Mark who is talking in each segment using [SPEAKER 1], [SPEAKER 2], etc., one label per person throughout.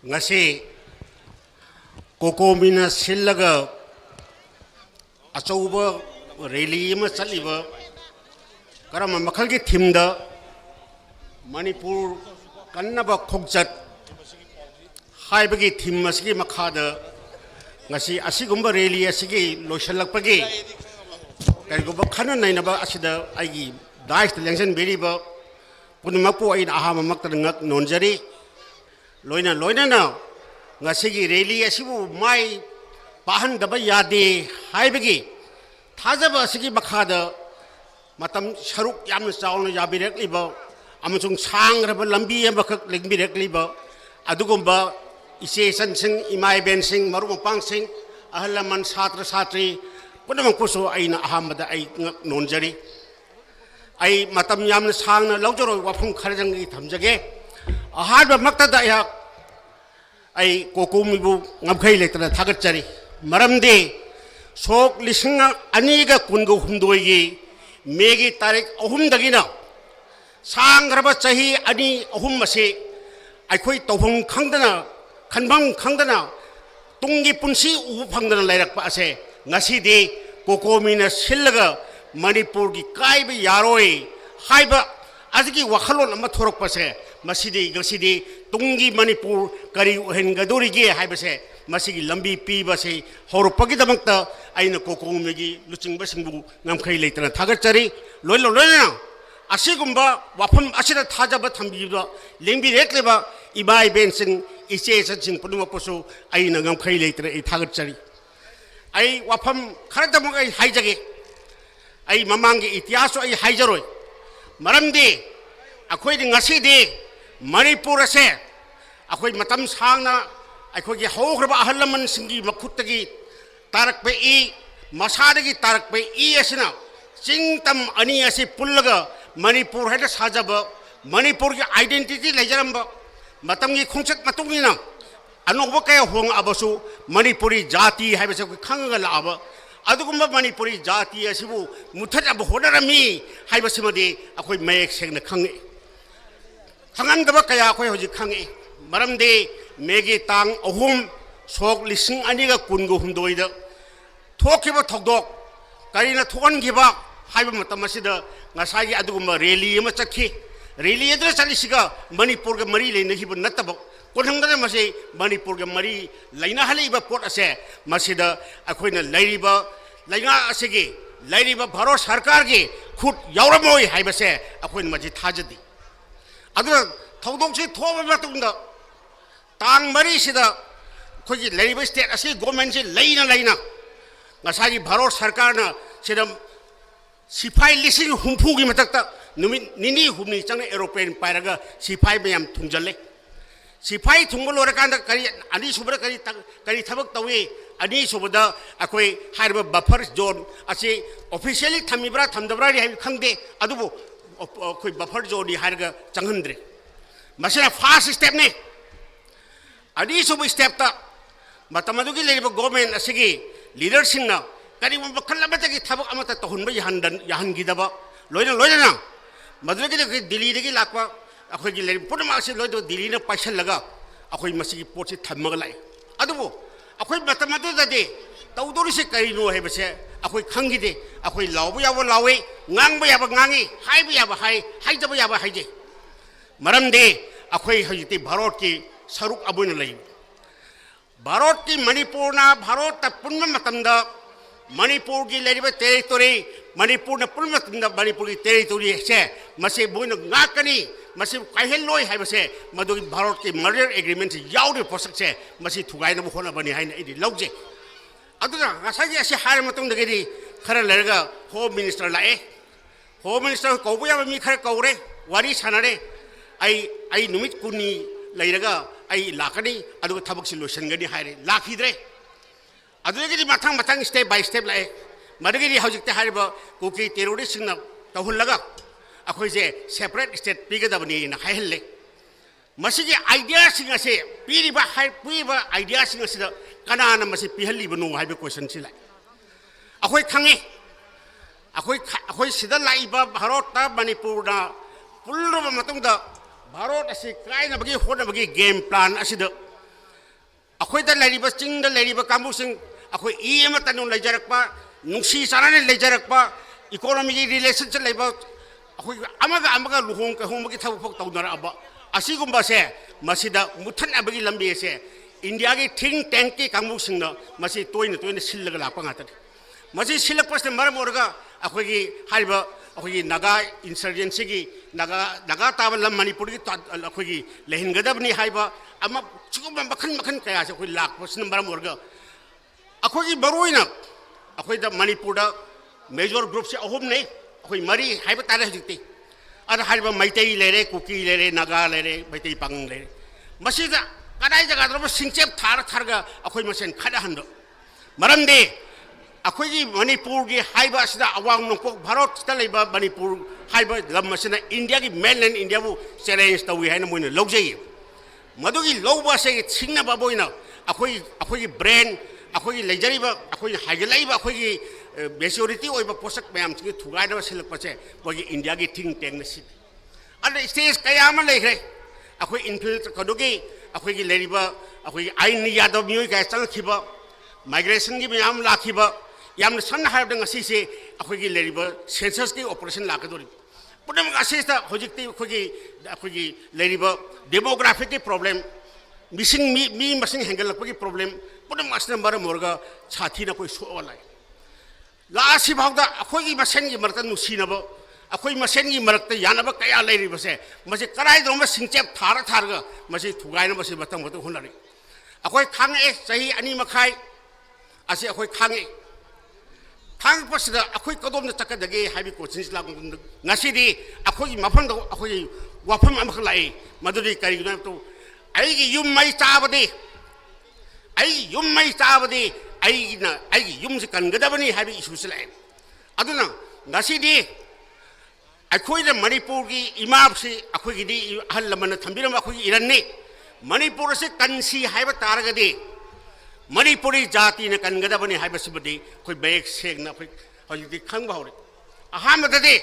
[SPEAKER 1] ngasi kokomina sillaga achauba rally ma chaliba karama makhalgi thimda manipur kannaba khokjat haibagi thim asigi makhada ngasi asigumba rally asigi loisalakpagi karigumba khana nainaba asida aigi dais lengsan beriba punumakpu ain ahama makta ngak nonjari loina na ngasigi rally asibu mai pahan daba yade haibagi thajaba asigi makhada matam sharuk yamna chawna yabirek liba amasung sangraba lambi amakak lengbirek liba adugumba ise sansing imai ben sing maru mapang sing ahalaman satra satri punamang puso aina ahamada ai ngak nonjari ai matam yamna sangna laujoro wafum kharjangi thamjage ahadba maktada ya ai kokumibu ngamkhai letana thagatchari maramde sok lisinga aniga kungo humdoigi megi tarik ahum dagina sangraba chahi ani ahum mase aikhoi tawham khangdana khanbam khangdana tungi punsi ubu phangdana lairakpa ase ngasi de kokomina sillaga manipur gi kaiba yaroi haiba azigi wakhalon ama thorokpa se masidi gasidi tungi manipur kari uhengadori ge haibase masigi lambi piba se horupagi damakta aina kokomigi luchingba singbu ngamkhai leitana thagatchari loina asigumba wafam asida thajaba thambiba lengbi rekleba ibai bensing iche sing punuma poso aina ngamkhai leitana I thagatchari ai wafam kharadamuk ai haijage ai mamangi ityaso ai haijaroi maramdi akhoi ngasi de manipur ase akhoi matam sangna akhoi gi hograba ahalaman singi makhutagi tarakpe I masadagi tarakpe I asina singtam ani ase pullaga manipur hada sajaba manipur gi identity lejaramba matam gi khungchat matungina anoba kaya hong abasu manipuri jati haibase khanga laaba adugumba manipuri jati asibu muthajaba hodarami haibasimadi akhoi mayek segna khange khangandaba kaya akhoi hoji khange maramde megi tang ahum sok lising aniga kungo humdoida thokiba thogdok karina thogangiba haiba matamasida ngasagi adugumba rally ama chakhi rally adra chalisiga manipur ga mari leina hiba nataba konhangda mase manipur ga mari laina haliba pot ase masida akhoina lairiba laina asege lairiba bharat sarkar ge khut yauramoi haibase akhoina maji thajadi adura thogdokse thoba matungda tang mari sida khoji lairiba state ase government se laina ngasagi bharat sarkar na sida sipai lising humpugi matakta numit nini humni chang aeroplane pairaga sipai mayam thungjalle sipai thungbol orakanda kari ani subra kari thabak tawi ani subada akoi harba buffer zone ase officially thamibra thamdabra ri khangde adubu koi buffer zone harga changhandre masina fast step ne ani subu step ta matamadugi leriba government asigi leadership na kari bakhalabati thabak amata tohunba yahangidaba loina madrugide Delhi degi lakwa akhoi gi leri purma ase loido Delhi na paisal laga akhoi masigi potsi thammaga lai adubu akhoi matamadu dade tawdori se kari no hebase akhoi khangide akhoi lawbu yawa lawe ngangba yaba ngangi haibu yaba haijaba yaba haije maramde akhoi hajiti bharot ki saruk abuina lai bharot ki manipur na bharot ta punma matamda manipur gi leriba territory manipur na punma matamda manipur gi territory se mase boina ngakani masi kaihelloi haibase madugi bharat ki murder agreement yaudi posak se masi thugai na hona bani haina idi logje aduna ngasagi ase har matung dagedi khara lerga home minister kobuya mi khara kaure wari sanare ai numit kuni leiraga ai lakani adu thabak solution gani haire lakhidre adugedi matang step by step lae madugedi hojikte hariba kuki terrorist na tahullaga akhoi je separate state pigadabani na haihelle masigi idea sing ase piriba idea sing ase kanana masi pihalli banu haibe question sila akhoi khange akhoi sida laiba bharat ta manipur na pulro matungda bharat ase kaina bagi hona bagi game plan asida अखोइदा लेरिबा चिंगदा लेरिबा कांबुसिंग अखोइ ई अमा तनु लेजरकपा नुंसी साराने लेजरकपा economy की relation से लेबा अखोइ अमगा अमगा लुहोंग कहूंबगी थबक तौनरअबा असिगुंबा से मसिदा मुथन अबगी लंबी से India की think tank की कांबुसिंग मसी तोइन तोइन सिल्लगा लापा ngaतनि मसी सिल्लकपसने मरम ओरगा अखोइगी हारिबा अखोइगी नागा इंसर्जेंसी की नागा ताबा लम मणिपुर की अखोइगी लेहिनगदबनी हाइबा अमा चिगुंबा मखन मखन कया से अखोइ लापसने मरम ओरगा अखोइगी बरोइना अखोइदा मणिपुर मेजर ग्रुप से अहुम नहीं अखोइ मरी हाइबा तारे हजिक्ति अद हाइबा मैतई लेरे कुकी लेरे नागा लेरे मैतई पांग लेरे मसीदा कदाई जगह सिंचेप थार थारगा अखोइ मसेन खदा हंदो मरमदे अखोइगी मणिपुर की हाइबा असिदा अवांग नोंपोक भारत ता लेबा मणिपुर हाइबा लम असिना इंडिया की मेनलैंड इंडिया बु चैलेंज तवी हाइना मोइना लौजै मदुगी लौबा से सिंगना बाबोइना अखोइगी ब्रेन अखोइगी लेजरिबा अखोइगी हाइगलाइबा अखोइगी मेच्योरिटी ओइबा पोषक मैम सिंग थुगाइना सिलकपसे मोइगी इंडिया की थिंक टैंक नसि अदे स्टेज कयामा लेखरे अखोइ इन्फ्लुएंस कदुगी अखोइगी लेरिबा अखोइगी आइन यादव मियोइ का चंगखिबा माइग्रेशन की मैम लाखिबा यामन सन हाइबदंग असिसे अखोइगी लेरिबा सेंसस की ऑपरेशन लाकदोरि पुनम असिस्ता होजिक्ति अखोइगी लेरिबा डेमोग्राफिक की प्रॉब्लम मिसिंग मी मसिंग हेंगलकपगी प्रॉब्लम पुनम असना मरम ओरगा छाथीना कोइ सोलाय लासी भावदा अखोइगी मसेन की मरता नुसीनबो अखोइ मसेन की मरता यानबा कया लेरिबसे मसे कराइदोम सिंचेप थार थारगा मसे थुगाइना मसे मतम गतो होनरि अखोइ खांगे सही अनि मखाइ असे अखोइ खांगे खांग पसदा अखोइ कदोम न चकदगे हाबी कोचिंग लाग नसीदी अखोइ मफंद अखोइ वाफम अमख लाई मदुरी करिगना तो आइगी युम मई चाबदे आइगी युम से कनगदबनी हाबी इशू से लाइन अदुना नसीदी अखोइद मणिपुर की इमाम से अखोइगी अहल लमन थंबिरम अखोइगी इरन्ने मणिपुर से कनसी हाइब तारगदे मणिपुरी जाति ने कनगदबनी हाइबसिबदि कोइ बेक सेगना कोइ हजिदि खंग हौरे अहामददे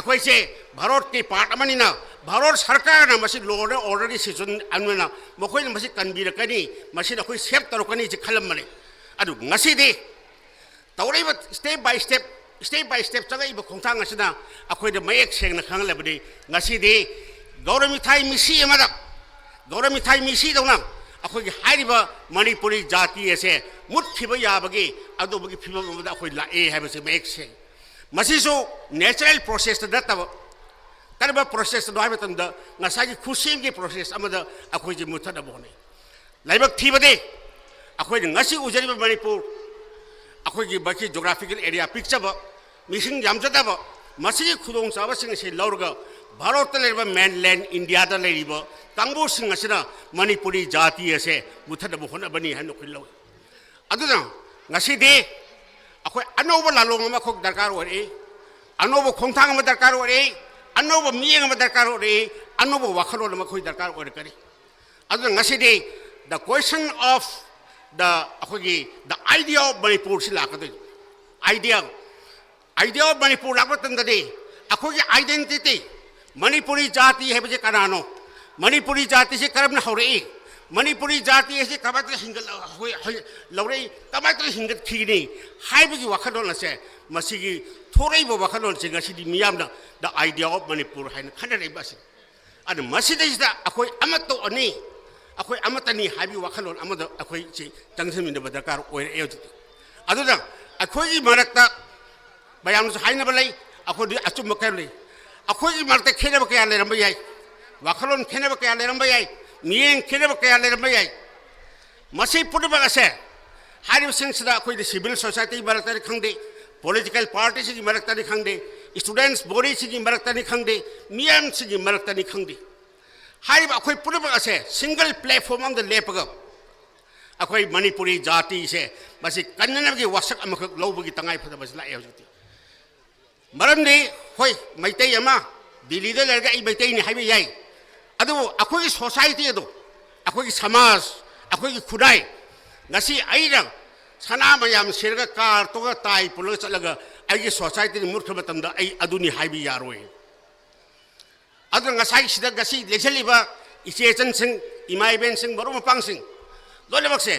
[SPEAKER 1] अखोइ से भारत की पार्ट अमनिना भारत सरकार ना मसी लॉ एंड ऑर्डर की सिचुएशन अनवना मखोइ मसी कनबिरकनी मसी अखोइ सेव तरकनी जे खलमने अदु ngasiदि तौरेब स्टेप बाय स्टेप चगैब खोंथांग असना अखोइद मयेक सेगना खंगलबदि ngasiदि गौरमिथाई मिसी दौना अखोइगी हाइरिबा मणिपुरी जाति असे मुत्खिबा याबगी अदुबगी फिबम अमदा अखोइ लाए हाइबसे मयेक से मसीसो नेचुरल प्रोसेस नतब करबा प्रोसेस दो हाइबा तंदा ngसागी खुसिम की प्रोसेस अमदा अखोइजी मुथदबोने लाइबक थिबदे अखोइद ngasi उजरिबा मणिपुर अखोइगी बाकी ज्योग्राफिकल एरिया पिक्चब मिसिंग यामजदब मसीगी खुदोंग चाबसिंग से लौरगा भारत लेरिबा मेनलैंड इंडिया दा लेरिबा कांगबुसिंग असिना मणिपुरी जाति असे मुथदबो होनबनी हन खिलो अदुना ngasiदे अखोइ अनोबा लालोंग अमा खोक दरकार ओरे अनोबा खोंथांग अमा दरकार ओरे अनोबा मियेंग अमा दरकार ओरे अनोबा वाखलोन अमा खोइ दरकार ओरे करी अदुना ngasiदे द क्वेश्चन ऑफ द अखोइगी द आइडिया ऑफ मणिपुर से लाकदो आइडिया ऑफ मणिपुर लाकतंददे अखोइगी आइडेंटिटी मणिपुरी जाति है बजे कनानो मणिपुरी जाति से करम हौरे मणिपुरी जाति से कमात हिंगल लौरे कमात हिंगत खिनी हाइबगी वाखलोन से मसीगी थोरैबो वाखलोन से ngasiदि मियामना द आइडिया ऑफ मणिपुर हाइन खनरे बसे अन मसीदैदा अखोइ अमतो अनि अखोइ अमतनी हाइबी वाखलोन अमद अखोइ से तंगसमिनबा दरकार ओइरे एजि अदुदा अखोइगी मरक्ता बयामस हाइनबा लै अखोइ अचुम मकलै अखोइगी मरते खेनब कया लेरंबा याई वाखलोन खेनब कया लेरंबा याई मियें खेनब कया लेरंबा याई मसी पुडबा असे Harib सिंगसदा अखोइ civil society मरक्ता खंगदे political party से मरक्ता खंगदे स्टूडेंट्स बॉडी से मरक्ता खंगदे मियम से मरक्ता खंगदे हारिब अखोइ पुडबा असे सिंगल प्लेटफॉर्म अम द लेपग अखोइ मणिपुरी जाति से मसी कन्ननबगी वासक अमख लौबगी तंगाई फदबस लाए हजति मरमदे होय मैतै अमा दिल्ली दा लरगा ई मैतै नि हाइबे याई अदु अखोइ सोसाइटी अदु अखोइ समाज अखोइ खुदाई ngasi aira sana mayam sirga car तो ताई पुल चलगा आई सोसाइटी मूर्ख मतमदा आई अदुनी हाइबी यारोय अदु ngasi सिदा gasi लेखलिबा इचेचन सिंह इमाइबेन सिंह बरो मपांग सिंह लोनमक्से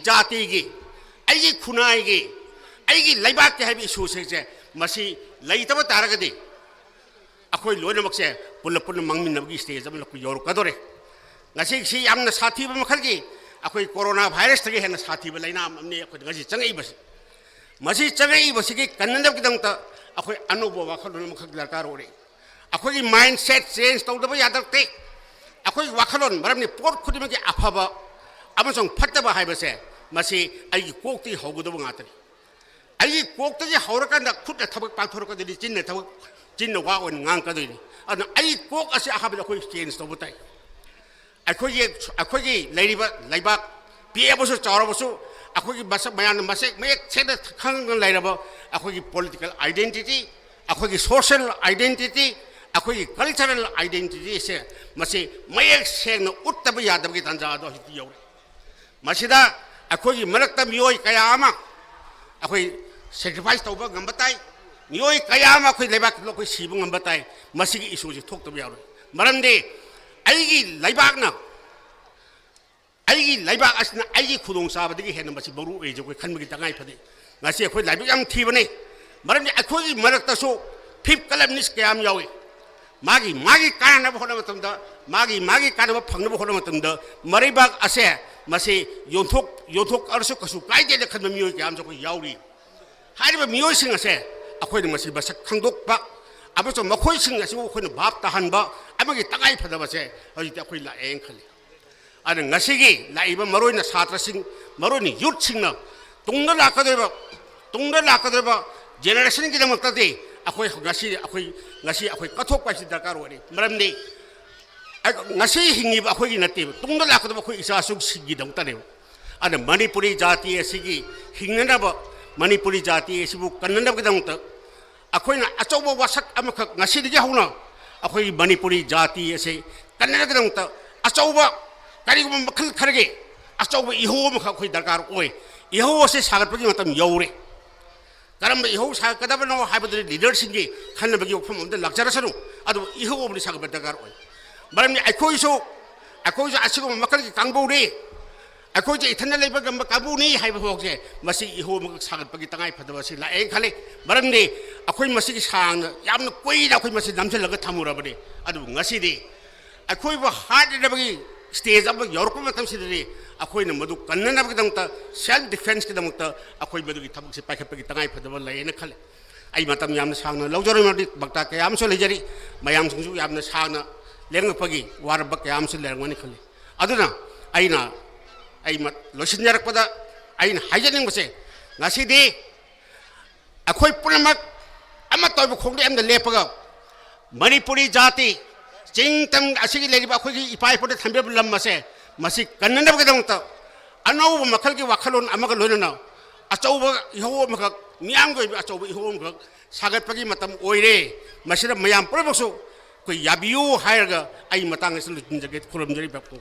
[SPEAKER 1] जाति की खुनाई की लेबाक के इशू से मसी लेतब तारगदी अखोई लोनमक्से पुल पुल मंगमिनबगी stage um यौरकदोरे ngasi si yamna sathi ba makhalgi akoi corona virus tagi hena sathi ba laina amne akoi ngasi changai bas masi changai bas ki kannandab ki dangta akoi anubo wa khalon makhak darkar ore akoi ki mindset change tawda ba yadak te akoi wakhalon maramni pot khudi magi afaba amasong phattaba haibase masi ai ki kokti hogudo ngatari ai kokti ji haurakanda khutta thabak pathorka di chinna thabak chinna wa on ngang ka dini ana ai kok ase ahabi akoi change tawtai अखोगी लेबाक पीबसु चारबसु अखोगी मसक मयान मसक मयक सेदा खंग लेरब अखोगी पॉलिटिकल आइडेंटिटी अखोगी सोशल आइडेंटिटी अखोगी कल्चरल आइडेंटिटी से मसे मयक सेंग उत्तब यादब की तंजा दो हिति यौ मसिदा अखोगी मरक्त मियोय कयामा अखोई सैक्रिफाइस तौब गंबताई मियोय कयामा अखोई लेबाक लोकोई सिबु गंबताई मसिगी इशू जे थोक्तब यारो मरंदे आईगी लाइबाक असना आईगी खुदोंग साबदगी हेन मसी बरु ए जो खनबगी तंगाई फदे ngasi akhoi laibak yam thibane maram ni akhoi maraktasu fifth columnist kayam yawi magi kana ba hona matamda magi kana ba phangna ba hona matamda maribak ase masi yonthok arsu kasu kaide le khanba mioi kayam jo ko yauri hariba mioi sing ase akhoi masi basak khangdok ba abaso makhoi sing ase ko khoi bap tahan ba amagi tangai phada ba se hoji akhoi la eng khali ana ngasi gi laiba maroi na satra sing maroi ni youth sing na tungna lakadeba generation ki damakta de akhoi ngasi akhoi kathok pa si darkar ore maram ni ngasi hingi akhoi gi natte tungna lakadeba akhoi isa sug sigi damta ne ana manipuri jati asigi hingna ba manipuri jati asibu kannanda ki damta akhoi na achobo wasak amakha ngasi dige hauna akhoi manipuri jati ase kannanda ki damta achoba kari gum makhal kharge achoba iho makha akhoi darkar oi इहो से सागरपगी मतम you're करम इहो सागदबनो हाइबद leader सिंगी खनबगी ओफम अमद लक्चरसनु अदु इहो ओमनि सागब दरकार ओय मरम अखोइसो असिगो मकल की कांगबौरे अखोइजे इथन लेब गम काबुनी हाइब होजे मसी इहो मक सागरपगी तंगाई फदबसी लाए खले मरम ने अखोइ मसी की सांग यामन कोइना अखोइ मसी नमसेलग थमुरबने अदु ngasi अखोइ ब हार्ड दबगी स्टेज अब यूरोप मतम सिदरी अखोइना मदु कन्ननब की दमता सेल्फ डिफेंस की दमता अखोइ मदु की थबक से पाखपगी तंगाई फदब लयने खले आई मतम यामन सांगना लौजरो मदि बक्ता कयाम सो लेजरी मयाम सिंगसु यामन सांगना लेंगपगी वारब कयाम से लेंगवनि खले अदुना आइना आई मत लोसिनरकपदा आइना हाइजनिंग बसे ngasi अखोइ पुनमक अमा तोब खोंगदे अमदा लेपगा मणिपुरी जाति चिंगतम असिगी लेरिबा अखोइ इपाइ पोते थंबे लम्मसे मसी कन्ननब के दंगता अनौब मखल की वाखलोन अमग लोनना अचौब इहो मख मियाम गो अचौब इहो मख सागतपगी मतम ओइरे मसिदा मयाम पुरबसु कोइ याबियो हायरगा आई मतांग से लुजिन जगे खुरम जरी बक्तो